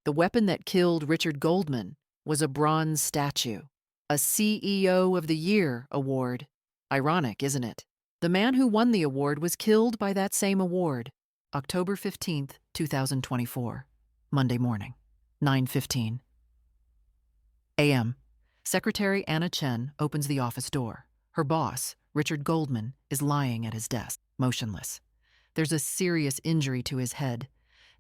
The weapon that killed Richard Goldman was a bronze statue, a CEO of the Year award. Ironic, isn't it? The man who won the award was killed by that same award, October 15th, 2024, Monday morning, 9:15 a.m. Secretary Anna Chen opens the office door. Her boss, Richard Goldman, is lying at his desk, motionless. There's a serious injury to his head.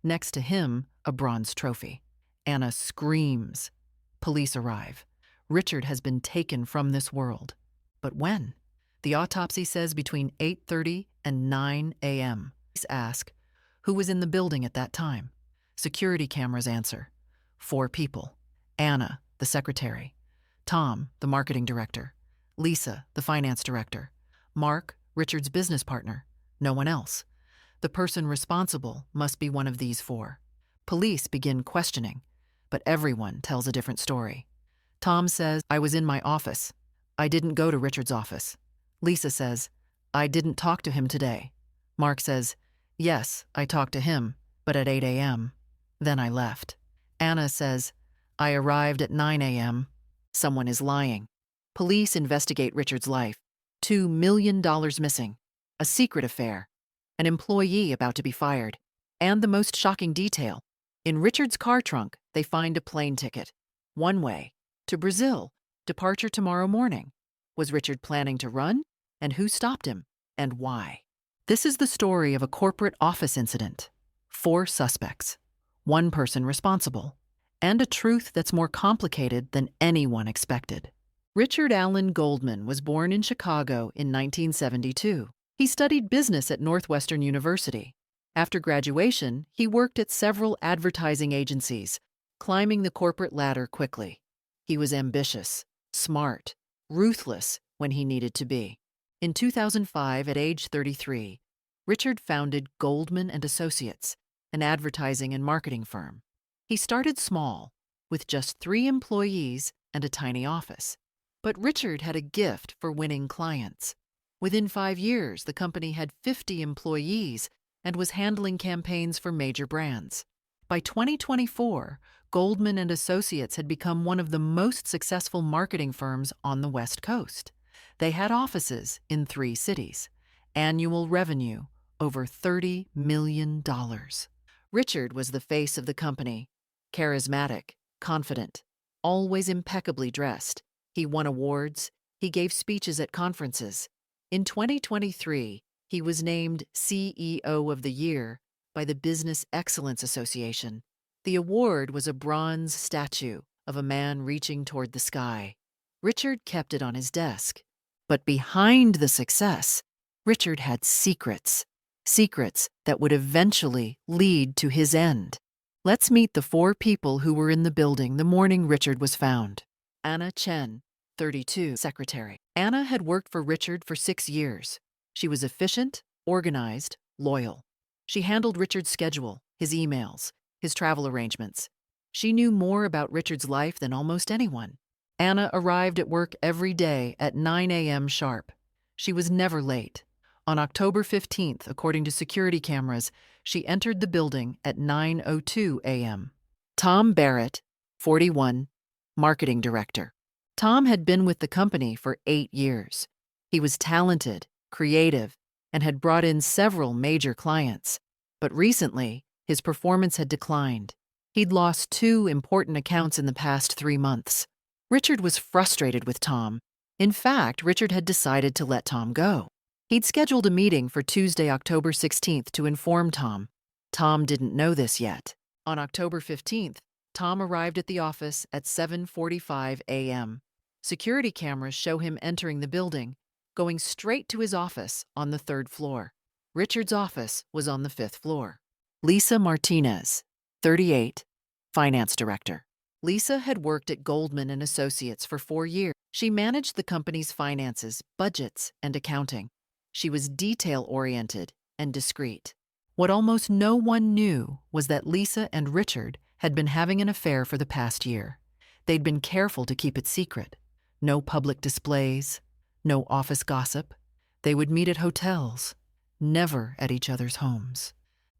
Next to him, a bronze trophy. Anna screams. Police arrive. Richard has been taken from this world. But when? The autopsy says between 8:30 and 9 a.m. Police ask, who was in the building at that time? Security cameras answer, 4 people. Anna, the secretary. Tom, the marketing director. Lisa, the finance director. Mark, Richard's business partner. No one else. The person responsible must be one of these 4. Police begin questioning, but everyone tells a different story. Tom says, I was in my office. I didn't go to Richard's office. Lisa says, I didn't talk to him today. Mark says, yes, I talked to him, but at 8 a.m. Then I left. Anna says, I arrived at 9 a.m. Someone is lying. Police investigate Richard's life. $2 million missing. A secret affair. An employee about to be fired. And the most shocking detail. In Richard's car trunk, they find a plane ticket. One way. To Brazil. Departure tomorrow morning. Was Richard planning to run? And who stopped him? And why? This is the story of a corporate office incident. 4 suspects. 1 person responsible. And a truth that's more complicated than anyone expected. Richard Allen Goldman was born in Chicago in 1972. He studied business at Northwestern University. After graduation, he worked at several advertising agencies, climbing the corporate ladder quickly. He was ambitious, smart, ruthless when he needed to be. In 2005, at age 33, Richard founded Goldman & Associates, an advertising and marketing firm. He started small, with just 3 employees and a tiny office. But Richard had a gift for winning clients. Within 5 years, the company had 50 employees and was handling campaigns for major brands. By 2024, Goldman & Associates had become one of the most successful marketing firms on the West Coast. They had offices in 3 cities. Annual revenue over $30 million. Richard was the face of the company. Charismatic, confident, always impeccably dressed. He won awards. He gave speeches at conferences. In 2023, he was named CEO of the Year by the Business Excellence Association. The award was a bronze statue of a man reaching toward the sky. Richard kept it on his desk. But behind the success, Richard had secrets. Secrets that would eventually lead to his end. Let's meet the 4 people who were in the building the morning Richard was found. Anna Chen, 32, secretary. Anna had worked for Richard for 6 years. She was efficient, organized, loyal. She handled Richard's schedule, his emails, his travel arrangements. She knew more about Richard's life than almost anyone. Anna arrived at work every day at 9 a.m. sharp. She was never late. On October 15th, according to security cameras, she entered the building at 9:02 a.m. Tom Barrett, 41, marketing director. Tom had been with the company for 8 years. He was talented, creative, and had brought in several major clients. But recently, his performance had declined. He'd lost 2 important accounts in the past 3 months. Richard was frustrated with Tom. In fact, Richard had decided to let Tom go. He'd scheduled a meeting for Tuesday, October 16th to inform Tom. Tom didn't know this yet. On October 15th, Tom arrived at the office at 7:45 a.m. Security cameras show him entering the building, going straight to his office on the 3rd floor. Richard's office was on the 5th floor. Lisa Martinez, 38, finance director. Lisa had worked at Goldman & Associates for 4 years. She managed the company's finances, budgets, and accounting. She was detail-oriented and discreet. What almost no one knew was that Lisa and Richard had been having an affair for the past year. They'd been careful to keep it secret. No public displays, no office gossip. They would meet at hotels, never at each other's homes.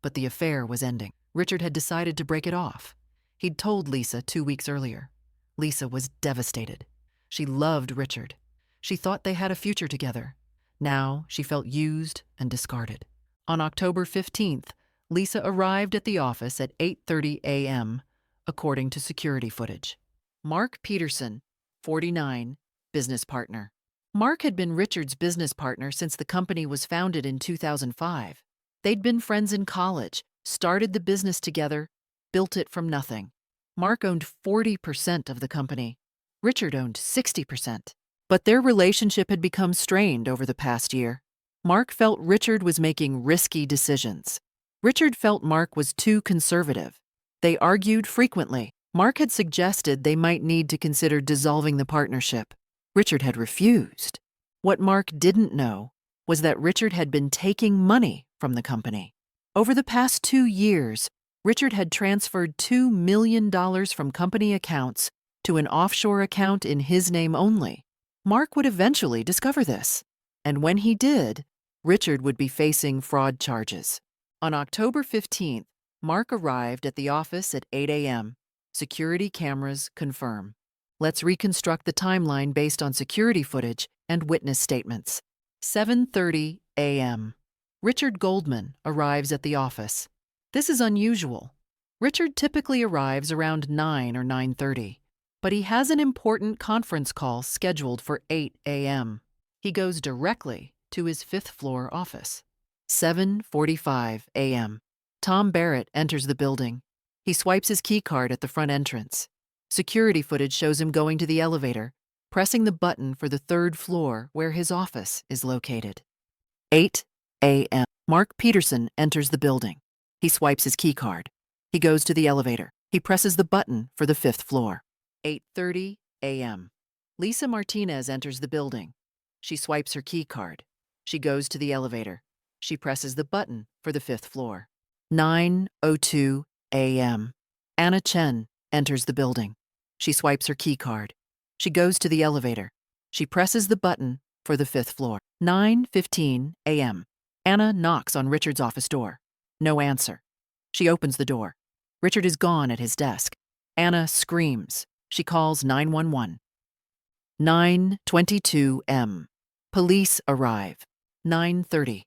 But the affair was ending. Richard had decided to break it off. He'd told Lisa 2 weeks earlier. Lisa was devastated. She loved Richard. She thought they had a future together. Now she felt used and discarded. On October 15th, Lisa arrived at the office at 8:30 a.m., according to security footage. Mark Peterson, 49, business partner. Mark had been Richard's business partner since the company was founded in 2005. They'd been friends in college, started the business together, built it from nothing. Mark owned 40% of the company. Richard owned 60%. But their relationship had become strained over the past year. Mark felt Richard was making risky decisions. Richard felt Mark was too conservative. They argued frequently. Mark had suggested they might need to consider dissolving the partnership. Richard had refused. What Mark didn't know was that Richard had been taking money from the company. Over the past 2 years, Richard had transferred $2 million from company accounts to an offshore account in his name only. Mark would eventually discover this, and when he did, Richard would be facing fraud charges. On October 15th, Mark arrived at the office at 8 a.m. Security cameras confirm. Let's reconstruct the timeline based on security footage and witness statements. 7:30 a.m. Richard Goldman arrives at the office. This is unusual. Richard typically arrives around 9 or 9:30, but he has an important conference call scheduled for 8 a.m. He goes directly to his 5th floor office. 7:45 a.m. Tom Barrett enters the building. He swipes his key card at the front entrance. Security footage shows him going to the elevator, pressing the button for the 3rd floor where his office is located. 8 a.m. Mark Peterson enters the building. He swipes his key card. He goes to the elevator. He presses the button for the 5th floor. 8:30 a.m. Lisa Martinez enters the building. She swipes her key card. She goes to the elevator. She presses the button for the 5th floor. 9:02 a.m. Anna Chen enters the building. She swipes her key card. She goes to the elevator. She presses the button for the 5th floor. 9:15 a.m. Anna knocks on Richard's office door. No answer. She opens the door. Richard is gone at his desk. Anna screams. She calls 911. 9:22 m. Police arrive. 9:30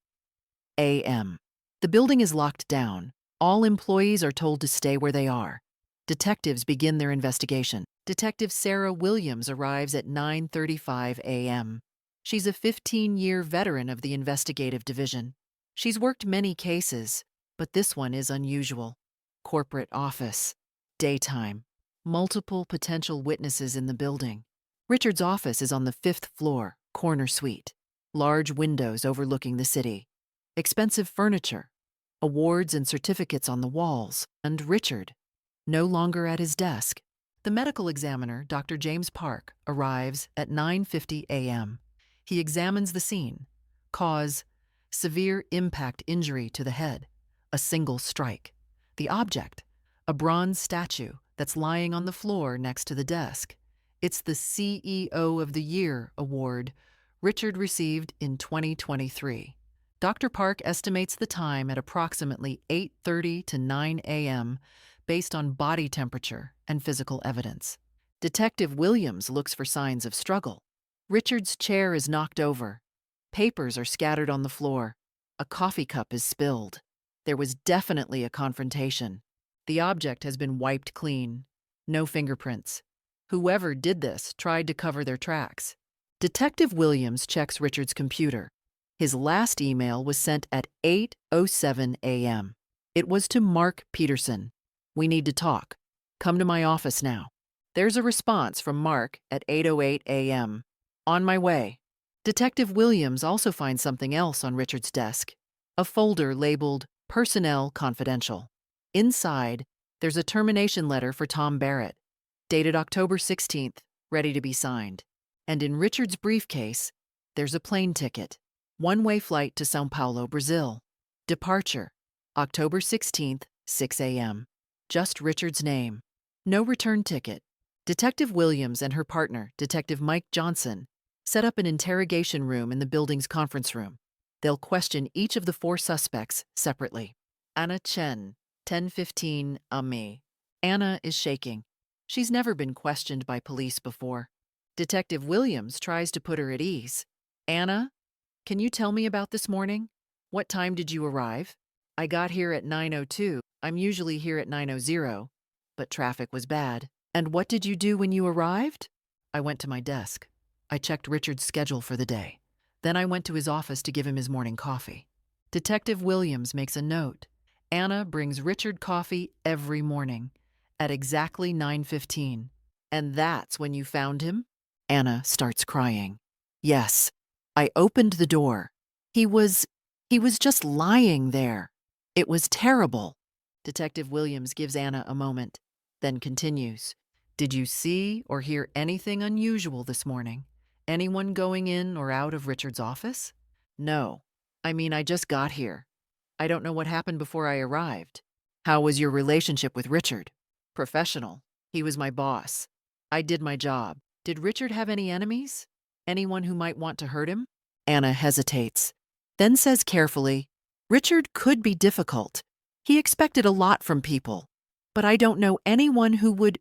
a.m. The building is locked down. All employees are told to stay where they are. Detectives begin their investigation. Detective Sarah Williams arrives at 9:35 a.m. She's a 15-year veteran of the investigative division. She's worked many cases, but this one is unusual. Corporate office. Daytime. Multiple potential witnesses in the building. Richard's office is on the 5th floor, corner suite. Large windows overlooking the city. Expensive furniture. Awards and certificates on the walls. And Richard, no longer at his desk. The medical examiner, Dr. James Park, arrives at 9:50 a.m. He examines the scene. Cause: severe impact injury to the head. A single strike. The object: a bronze statue that's lying on the floor next to the desk. It's the CEO of the Year award Richard received in 2023. Dr. Park estimates the time at approximately 8:30 to 9 a.m. based on body temperature and physical evidence. Detective Williams looks for signs of struggle. Richard's chair is knocked over. Papers are scattered on the floor. A coffee cup is spilled. There was definitely a confrontation. The object has been wiped clean. No fingerprints. Whoever did this tried to cover their tracks. Detective Williams checks Richard's computer. His last email was sent at 8:07 a.m. It was to Mark Peterson. "We need to talk. Come to my office now." There's a response from Mark at 8:08 a.m. "On my way." Detective Williams also finds something else on Richard's desk. A folder labeled Personnel Confidential. Inside, there's a termination letter for Tom Barrett, dated October 16th, ready to be signed. And in Richard's briefcase, there's a plane ticket. One-way flight to São Paulo, Brazil. Departure, October 16th, 6 a.m. Just Richard's name. No return ticket. Detective Williams and her partner, Detective Mike Johnson, set up an interrogation room in the building's conference room. They'll question each of the 4 suspects separately. Anna Chen, 10:15 a.m. Anna is shaking. She's never been questioned by police before. Detective Williams tries to put her at ease. Anna, can you tell me about this morning? What time did you arrive? I got here at 9:02. I'm usually here at 9:00, but traffic was bad. And what did you do when you arrived? I went to my desk. I checked Richard's schedule for the day. Then I went to his office to give him his morning coffee. Detective Williams makes a note. Anna brings Richard coffee every morning at exactly 9:15. And that's when you found him? Anna starts crying. Yes, I opened the door. He was just lying there. It was terrible. Detective Williams gives Anna a moment, then continues. Did you see or hear anything unusual this morning? Anyone going in or out of Richard's office? No. I mean, I just got here. I don't know what happened before I arrived. How was your relationship with Richard? Professional. He was my boss. I did my job. Did Richard have any enemies? Anyone who might want to hurt him? Anna hesitates, then says carefully, Richard could be difficult. He expected a lot from people. But I don't know anyone who would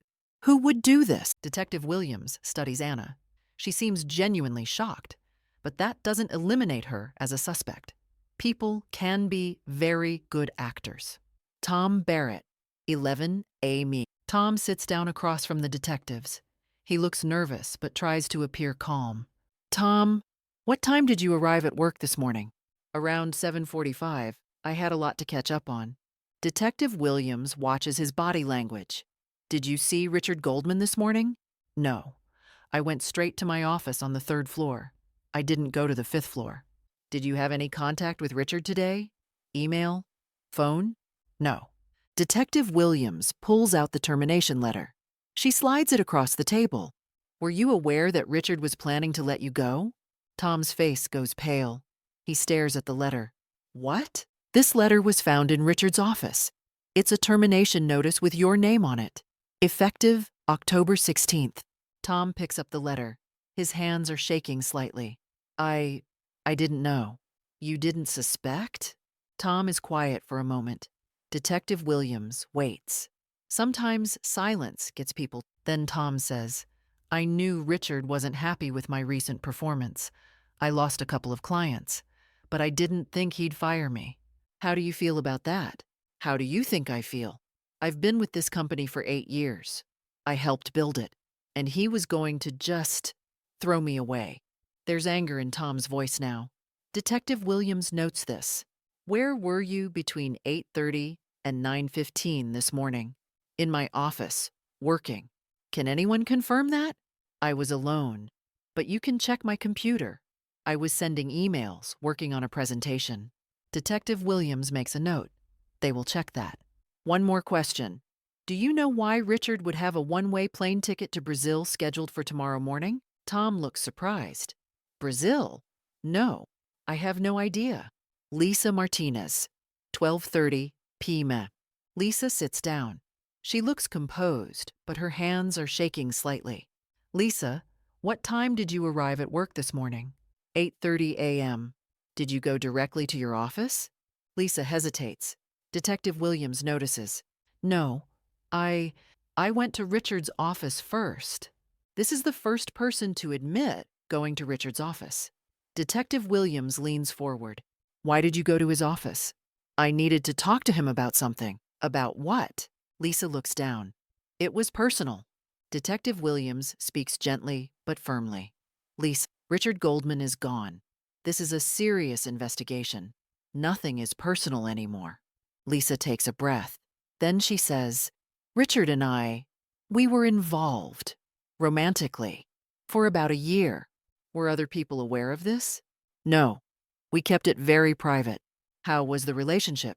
do this. Detective Williams studies Anna. She seems genuinely shocked, but that doesn't eliminate her as a suspect. People can be very good actors. Tom Barrett, 11A Me. Tom sits down across from the detectives. He looks nervous but tries to appear calm. Tom, what time did you arrive at work this morning? Around 7:45. I had a lot to catch up on. Detective Williams watches his body language. Did you see Richard Goldman this morning? No. I went straight to my office on the 3rd floor. I didn't go to the 5th floor. Did you have any contact with Richard today? Email? Phone? No. Detective Williams pulls out the termination letter. She slides it across the table. Were you aware that Richard was planning to let you go? Tom's face goes pale. He stares at the letter. What? This letter was found in Richard's office. It's a termination notice with your name on it. Effective October 16th. Tom picks up the letter. His hands are shaking slightly. I didn't know. You didn't suspect? Tom is quiet for a moment. Detective Williams waits. Sometimes silence gets people. Then Tom says, I knew Richard wasn't happy with my recent performance. I lost a couple of clients, but I didn't think he'd fire me. How do you feel about that? How do you think I feel? I've been with this company for 8 years. I helped build it, and he was going to just throw me away. There's anger in Tom's voice now. Detective Williams notes this. Where were you between 8:30 and 9:15 this morning? In my office, working. Can anyone confirm that? I was alone, but you can check my computer. I was sending emails, working on a presentation. Detective Williams makes a note. They will check that. One more question. Do you know why Richard would have a one-way plane ticket to Brazil scheduled for tomorrow morning? Tom looks surprised. Brazil? No, I have no idea. Lisa Martinez, 12:30 p.m. Lisa sits down. She looks composed, but her hands are shaking slightly. Lisa, what time did you arrive at work this morning? 8:30 a.m. Did you go directly to your office? Lisa hesitates. Detective Williams notices. No, I went to Richard's office first. This is the first person to admit going to Richard's office. Detective Williams leans forward. Why did you go to his office? I needed to talk to him about something. About what? Lisa looks down. It was personal. Detective Williams speaks gently but firmly. Lisa, Richard Goldman is gone. This is a serious investigation. Nothing is personal anymore. Lisa takes a breath. Then she says, Richard and I, we were involved, romantically, for about a year. Were other people aware of this? No. We kept it very private. How was the relationship?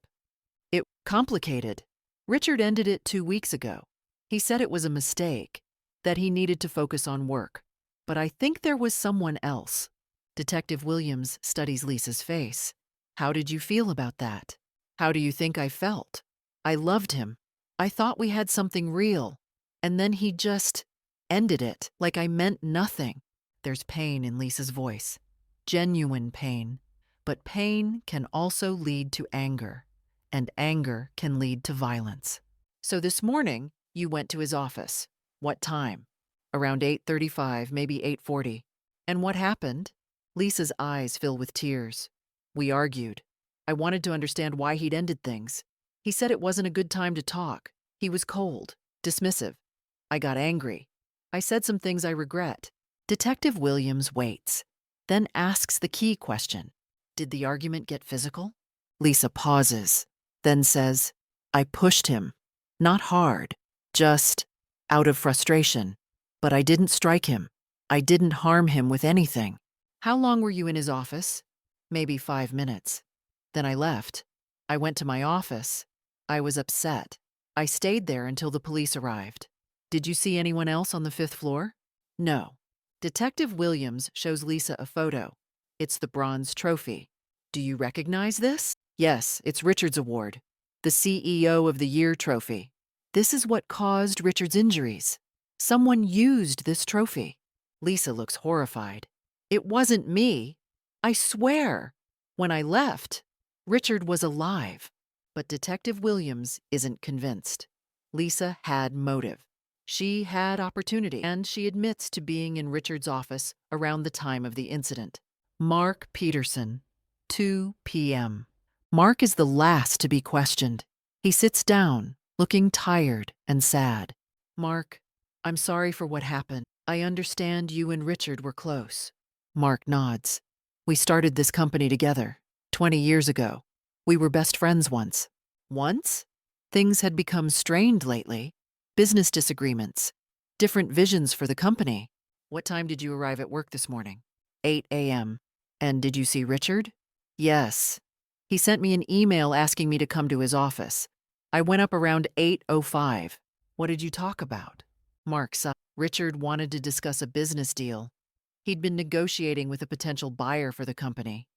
It complicated. Richard ended it 2 weeks ago. He said it was a mistake, that he needed to focus on work. But I think there was someone else. Detective Williams studies Lisa's face. How did you feel about that? How do you think I felt? I loved him. I thought we had something real. And then he just ended it like I meant nothing. There's pain in Lisa's voice. Genuine pain. But pain can also lead to anger. And anger can lead to violence. So this morning, You went to his office. What time? Around 8:35, maybe 8:40. And what happened? Lisa's eyes fill with tears. We argued. I wanted to understand why he'd ended things. He said it wasn't a good time to talk. He was cold, dismissive. I got angry. I said some things I regret. Detective Williams waits, then asks the key question. Did the argument get physical? Lisa pauses, then says, I pushed him. Not hard, just out of frustration. But I didn't strike him. I didn't harm him with anything. How long were you in his office? Maybe 5 minutes. Then I left. I went to my office. I was upset. I stayed there until the police arrived. Did you see anyone else on the 5th floor? No. Detective Williams shows Lisa a photo. It's the bronze trophy. Do you recognize this? Yes, it's Richard's award. The CEO of the Year trophy. This is what caused Richard's injuries. Someone used this trophy. Lisa looks horrified. It wasn't me. I swear. When I left, Richard was alive. But Detective Williams isn't convinced. Lisa had motive. She had opportunity, and she admits to being in Richard's office around the time of the incident. Mark Peterson, 2 p.m. Mark is the last to be questioned. He sits down, looking tired and sad. Mark, I'm sorry for what happened. I understand you and Richard were close. Mark nods. We started this company together, 20 years ago. We were best friends once. Once? Things had become strained lately. Business disagreements. Different visions for the company. What time did you arrive at work this morning? 8 a.m. And did you see Richard? Yes. He sent me an email asking me to come to his office. I went up around 8:05. What did you talk about? Mark sighed. Richard wanted to discuss a business deal. He'd been negotiating with a potential buyer for the company.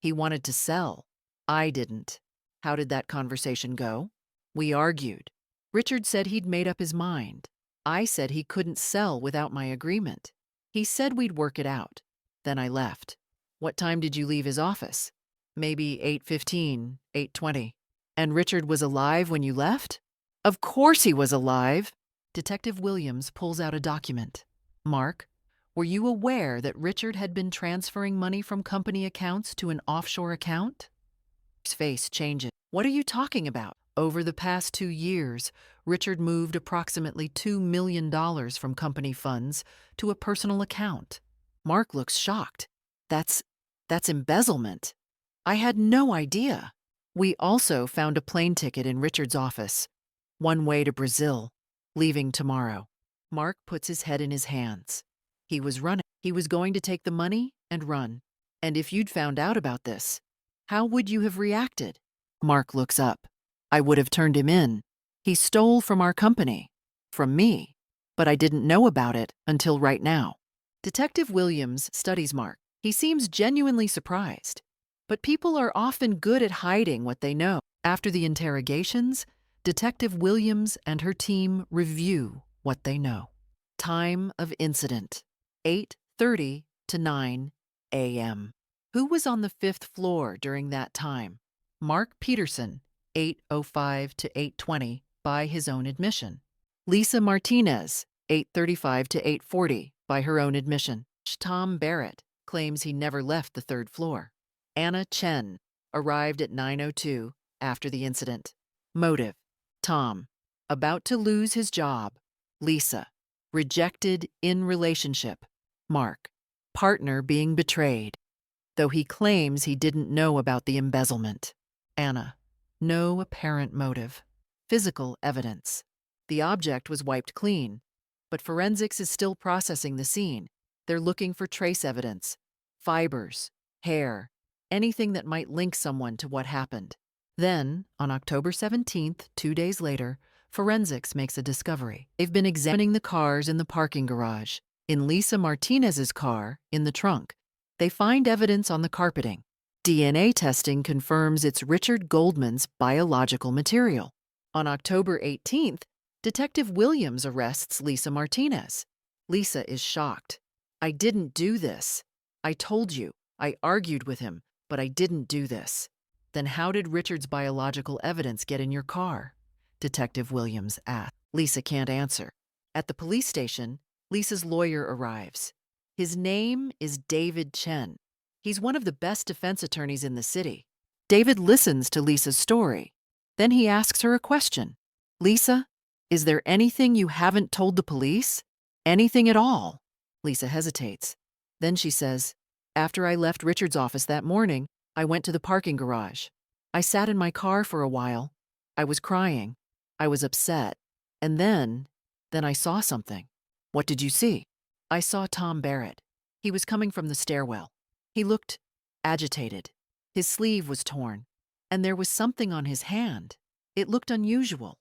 He wanted to sell. I didn't. How did that conversation go? We argued. Richard said he'd made up his mind. I said he couldn't sell without my agreement. He said we'd work it out. Then I left. What time did you leave his office? Maybe 8:15, 8:20. And Richard was alive when you left? Of course he was alive. Detective Williams pulls out a document. Mark, were you aware that Richard had been transferring money from company accounts to an offshore account? His face changes. What are you talking about? Over the past 2 years, Richard moved approximately $2 million from company funds to a personal account. Mark looks shocked. That's embezzlement. I had no idea. We also found a plane ticket in Richard's office. One way to Brazil, leaving tomorrow. Mark puts his head in his hands. He was running. He was going to take the money and run. And if you'd found out about this, how would you have reacted? Mark looks up. I would have turned him in. He stole from our company. From me. But I didn't know about it until right now. Detective Williams studies Mark. He seems genuinely surprised. But people are often good at hiding what they know. After the interrogations, Detective Williams and her team review what they know. Time of incident, 8:30 to 9 a.m. Who was on the 5th floor during that time? Mark Peterson, 8:05 to 8:20, by his own admission. Lisa Martinez, 8:35 to 8:40, by her own admission. Tom Barrett claims he never left the 3rd floor. Anna Chen arrived at 9:02 after the incident. Motive: Tom, about to lose his job. Lisa, rejected in relationship. Mark, partner being betrayed, though he claims he didn't know about the embezzlement. Anna, no apparent motive. Physical evidence: the object was wiped clean, but forensics is still processing the scene. They're looking for trace evidence, fibers, hair, anything that might link someone to what happened. Then, on October 17th, 2 days later, forensics makes a discovery. They've been examining the cars in the parking garage. In Lisa Martinez's car, in the trunk, they find evidence on the carpeting. DNA testing confirms it's Richard Goldman's biological material. On October 18th, Detective Williams arrests Lisa Martinez. Lisa is shocked. I didn't do this. I told you. I argued with him, but I didn't do this. Then how did Richard's biological evidence get in your car? Detective Williams asked. Lisa can't answer. At the police station, Lisa's lawyer arrives. His name is David Chen. He's one of the best defense attorneys in the city. David listens to Lisa's story. Then he asks her a question. Lisa, is there anything you haven't told the police? Anything at all? Lisa hesitates. Then she says, after I left Richard's office that morning, I went to the parking garage. I sat in my car for a while. I was crying. I was upset. And then I saw something. What did you see? I saw Tom Barrett. He was coming from the stairwell. He looked agitated. His sleeve was torn, and there was something on his hand. It looked unusual,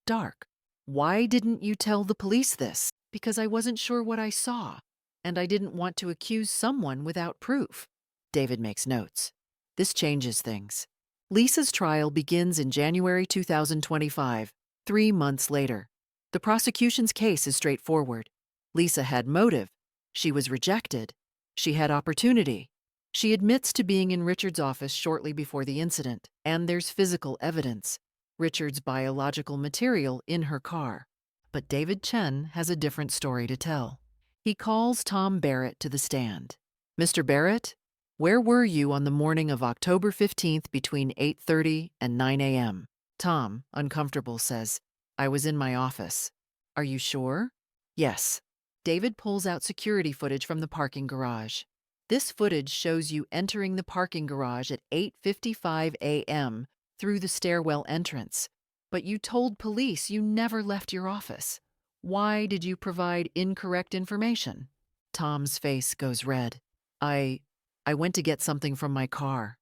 dark. Why didn't you tell the police this? Because I wasn't sure what I saw, and I didn't want to accuse someone without proof. David makes notes. This changes things. Lisa's trial begins in January 2025, 3 months later. The prosecution's case is straightforward. Lisa had motive. She was rejected. She had opportunity. She admits to being in Richard's office shortly before the incident, and there's physical evidence, Richard's biological material in her car. But David Chen has a different story to tell. He calls Tom Barrett to the stand. Mr. Barrett, where were you on the morning of October 15th between 8:30 and 9 a.m.? Tom, uncomfortable, says, I was in my office. Are you sure? Yes. David pulls out security footage from the parking garage. This footage shows you entering the parking garage at 8:55 a.m. through the stairwell entrance. But you told police you never left your office. Why did you provide incorrect information? Tom's face goes red. I went to get something from my car.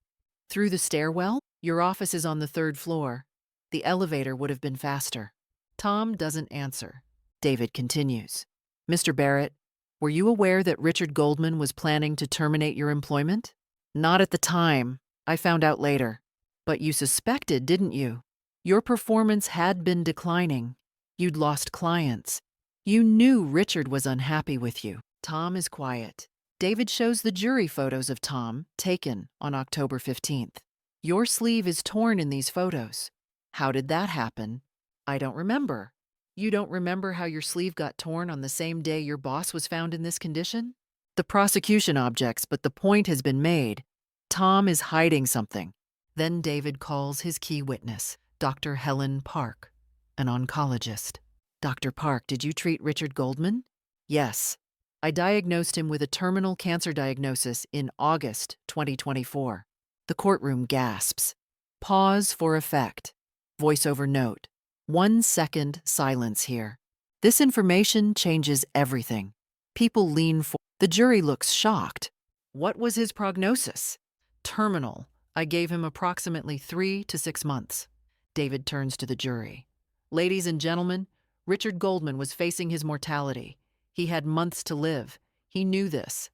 Through the stairwell? Your office is on the 3rd floor. The elevator would have been faster. Tom doesn't answer. David continues. Mr. Barrett, were you aware that Richard Goldman was planning to terminate your employment? Not at the time. I found out later. But you suspected, didn't you? Your performance had been declining. You'd lost clients. You knew Richard was unhappy with you. Tom is quiet. David shows the jury photos of Tom taken on October 15th. Your sleeve is torn in these photos. How did that happen? I don't remember. You don't remember how your sleeve got torn on the same day your boss was found in this condition? The prosecution objects, but the point has been made. Tom is hiding something. Then David calls his key witness, Dr. Helen Park, an oncologist. Dr. Park, did you treat Richard Goldman? Yes. I diagnosed him with a terminal cancer diagnosis in August 2024. The courtroom gasps. Pause for effect. Voiceover note. 1 second silence here. This information changes everything. People lean forward. The jury looks shocked. What was his prognosis? Terminal. I gave him approximately 3 to 6 months. David turns to the jury. Ladies and gentlemen, Richard Goldman was facing his mortality. He had months to live. He knew this.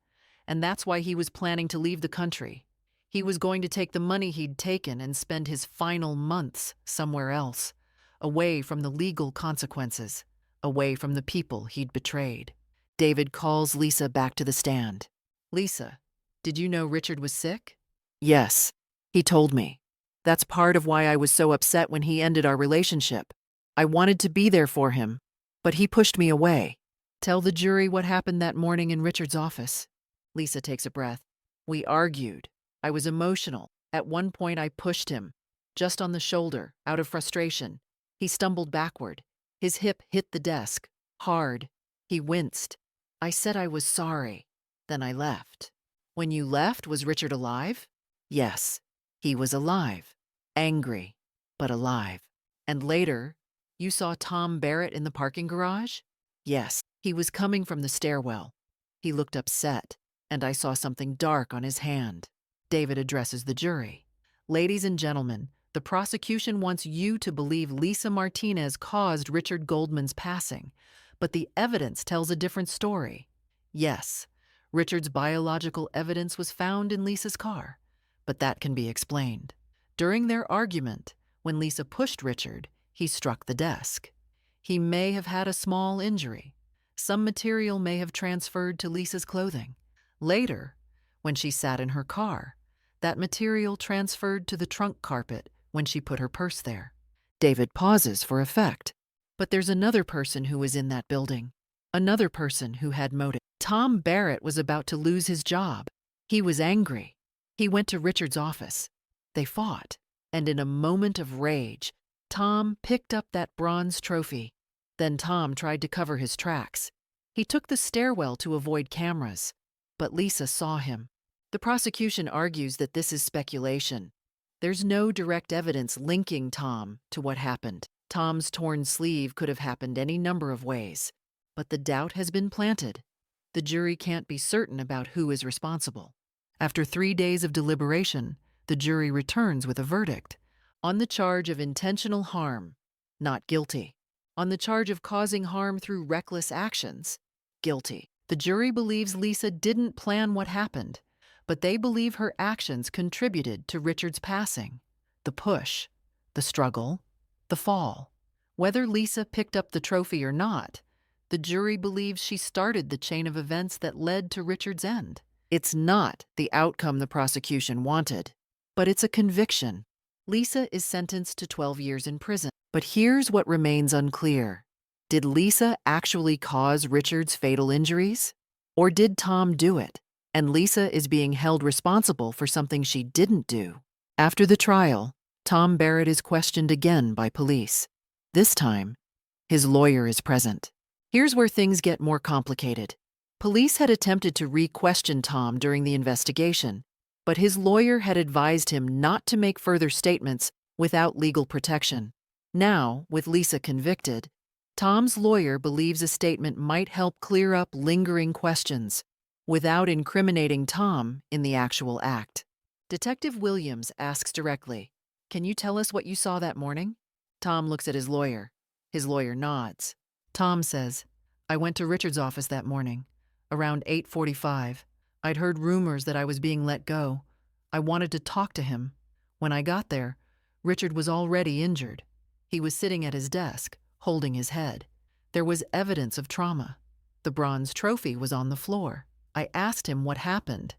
And that's why he was planning to leave the country. He was going to take the money he'd taken and spend his final months somewhere else. Away from the legal consequences, away from the people he'd betrayed. David calls Lisa back to the stand. Lisa, did you know Richard was sick? Yes, he told me. That's part of why I was so upset when he ended our relationship. I wanted to be there for him, but he pushed me away. Tell the jury what happened that morning in Richard's office. Lisa takes a breath. We argued. I was emotional. At one point I pushed him, just on the shoulder, out of frustration. He stumbled backward. His hip hit the desk, hard. He winced. I said I was sorry. Then I left. When you left, was Richard alive? Yes, he was alive. Angry, but alive. And later, you saw Tom Barrett in the parking garage? Yes, he was coming from the stairwell. He looked upset, and I saw something dark on his hand. David addresses the jury. Ladies and gentlemen, the prosecution wants you to believe Lisa Martinez caused Richard Goldman's passing, but the evidence tells a different story. Yes, Richard's biological evidence was found in Lisa's car, but that can be explained. During their argument, when Lisa pushed Richard, he struck the desk. He may have had a small injury. Some material may have transferred to Lisa's clothing. Later, when she sat in her car, that material transferred to the trunk carpet when she put her purse there. David pauses for effect. But there's another person who was in that building. Another person who had motive. Tom Barrett was about to lose his job. He was angry. He went to Richard's office. They fought, and in a moment of rage, Tom picked up that bronze trophy. Then Tom tried to cover his tracks. He took the stairwell to avoid cameras, but Lisa saw him. The prosecution argues that this is speculation. There's no direct evidence linking Tom to what happened. Tom's torn sleeve could have happened any number of ways, but the doubt has been planted. The jury can't be certain about who is responsible. After 3 days of deliberation, the jury returns with a verdict. On the charge of intentional harm, not guilty. On the charge of causing harm through reckless actions, guilty. The jury believes Lisa didn't plan what happened, but they believe her actions contributed to Richard's passing. The push, the struggle, the fall. Whether Lisa picked up the trophy or not, the jury believes she started the chain of events that led to Richard's end. It's not the outcome the prosecution wanted, but it's a conviction. Lisa is sentenced to 12 years in prison. But here's what remains unclear. Did Lisa actually cause Richard's fatal injuries? Or did Tom do it, and Lisa is being held responsible for something she didn't do? After the trial, Tom Barrett is questioned again by police. This time, his lawyer is present. Here's where things get more complicated. Police had attempted to re-question Tom during the investigation, but his lawyer had advised him not to make further statements without legal protection. Now, with Lisa convicted, Tom's lawyer believes a statement might help clear up lingering questions without incriminating Tom in the actual act. Detective Williams asks directly, "Can you tell us what you saw that morning?" Tom looks at his lawyer. His lawyer nods. Tom says, "I went to Richard's office that morning, around 8:45. I'd heard rumors that I was being let go. I wanted to talk to him. When I got there, Richard was already injured. He was sitting at his desk, holding his head. There was evidence of trauma. The bronze trophy was on the floor. I asked him what happened.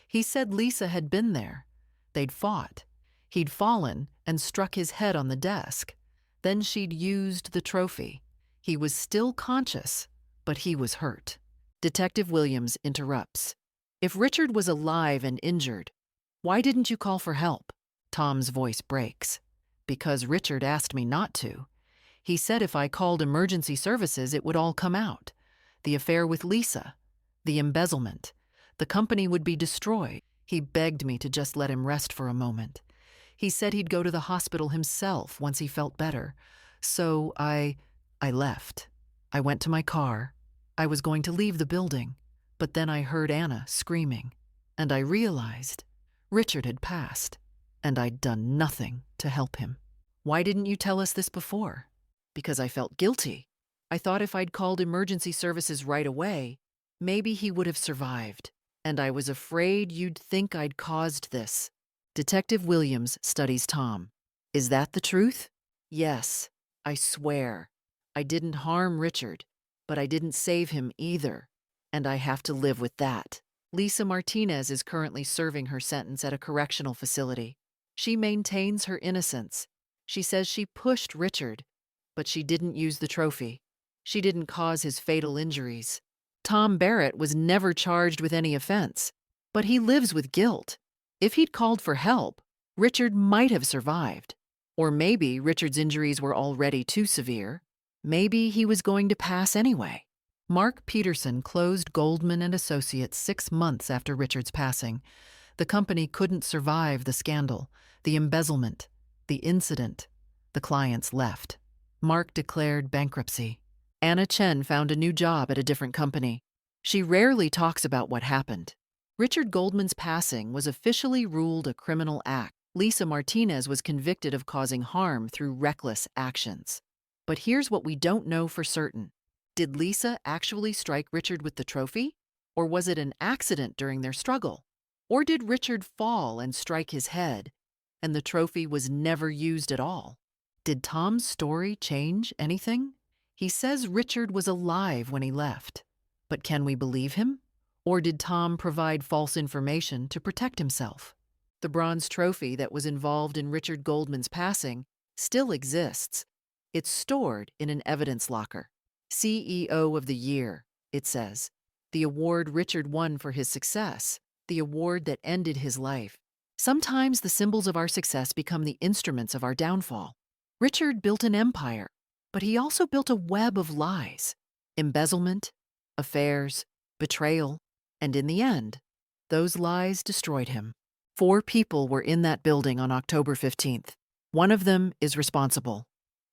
He said Lisa had been there. They'd fought. He'd fallen and struck his head on the desk. Then she'd used the trophy. He was still conscious, but he was hurt." Detective Williams interrupts. "If Richard was alive and injured, why didn't you call for help?" Tom's voice breaks. "Because Richard asked me not to. He said if I called emergency services, it would all come out. The affair with Lisa, the embezzlement, the company would be destroyed. He begged me to just let him rest for a moment. He said he'd go to the hospital himself once he felt better. So I left. I went to my car. I was going to leave the building, but then I heard Anna screaming, and I realized Richard had passed, and I'd done nothing to help him." "Why didn't you tell us this before?" "Because I felt guilty. I thought if I'd called emergency services right away, maybe he would have survived, and I was afraid you'd think I'd caused this." Detective Williams studies Tom. "Is that the truth?" "Yes, I swear. I didn't harm Richard, but I didn't save him either, and I have to live with that." Lisa Martinez is currently serving her sentence at a correctional facility. She maintains her innocence. She says she pushed Richard, but she didn't use the trophy. She didn't cause his fatal injuries. Tom Barrett was never charged with any offense, but he lives with guilt. If he'd called for help, Richard might have survived. Or maybe Richard's injuries were already too severe. Maybe he was going to pass anyway. Mark Peterson closed Goldman and Associates 6 months after Richard's passing. The company couldn't survive the scandal, the embezzlement, the incident. The clients left. Mark declared bankruptcy. Anna Chen found a new job at a different company. She rarely talks about what happened. Richard Goldman's passing was officially ruled a criminal act. Lisa Martinez was convicted of causing harm through reckless actions. But here's what we don't know for certain. Did Lisa actually strike Richard with the trophy? Or was it an accident during their struggle? Or did Richard fall and strike his head, and the trophy was never used at all? Did Tom's story change anything? He says Richard was alive when he left. But can we believe him? Or did Tom provide false information to protect himself? The bronze trophy that was involved in Richard Goldman's passing still exists, It's stored in an evidence locker. CEO of the Year, it says. The award Richard won for his success, the award that ended his life. Sometimes the symbols of our success become the instruments of our downfall. Richard built an empire, but he also built a web of lies, embezzlement, affairs, betrayal, and in the end, those lies destroyed him. 4 people were in that building on October 15th. One of them is responsible.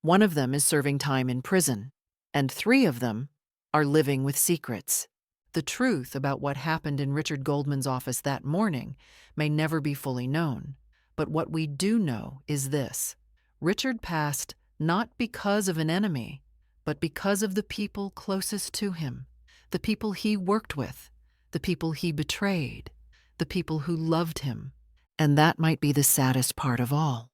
One of them is serving time in prison. And 3 of them are living with secrets. The truth about what happened in Richard Goldman's office that morning may never be fully known. But what we do know is this: Richard passed not because of an enemy, but because of the people closest to him, the people he worked with, the people he betrayed, the people who loved him. And that might be the saddest part of all.